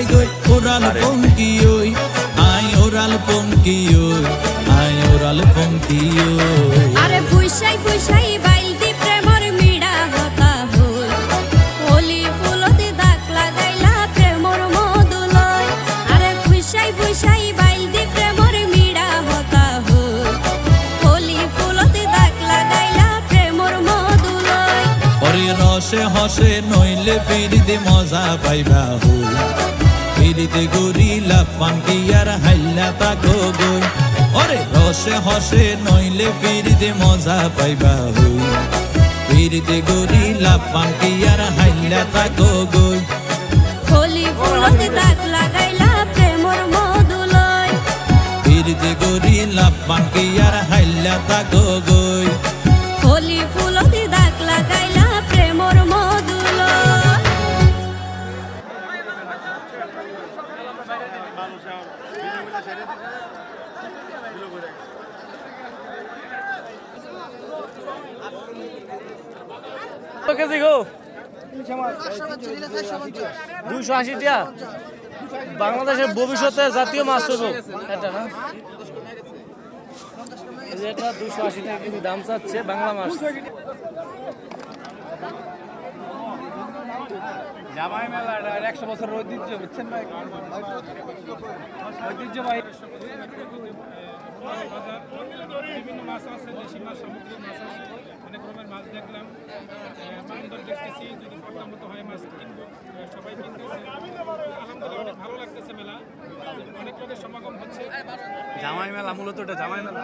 যায় গই ওরাল পঙ্কি ওই আই ওরাল পঙ্কি ওই আই ওরাল পঙ্কি ওই আরে ফুইসাই ফুইসাই বাইলতি প্রেমর মিড়া হতা হই হোলি ফুলতে দাগ লাগাইলা প্রেমর মধুলয় আরে ফুইসাই ফুইসাই বাইলতি প্রেমর মিড়া হতা হই হোলি ফুলতে দাগ লাগাইলা প্রেমর মধুলয় ওরে রসে হসে নইলে ফিরিতে মজা পাইবা হই ফিরিতে গরিলা পাঙ্কি আর হাইলা তাকো গই ওরে রসে হসে নইলে ফিরিতে মজা পাইবা হই ফিরিতে গরিলা পাঙ্কি আর হাইলা তাকো গই হোলি ফুলতে দাগ লাগাইলা প্রেমর মধুলয় ফিরিতে গরিলা পাঙ্কি আর হাইলা তাকো গই হোলি ফুলতে দাগ লাগাইলা প্রেমর মধুলয় কেজি গো 280 টাকা বাংলাদেশের ভবিষ্যতে জাতীয় মাছ হইব এটা না এই যে এটা 280 টাকা কেজি দাম চাচ্ছে বাংলা মাছ জামাই মেলা 100 বছরের ঐতিহ্য বুঝছেন ভাই ঐতিহ্য ভাই বিভিন্ন মাছ আছে দেশি মাছ সামুদ্রিক মাছ আছে অনেক রকমের মাছ দেখলাম বান্দর দেখতেছি যদি পর্দা মতো হয় মাছ কিনবো সবাই কিনতেছে আলহামদুলিল্লাহ অনেক ভালো লাগতেছে মেলা অনেক লোকের সমাগম হচ্ছে জামাই মেলা মূলত এটা জামাই মেলা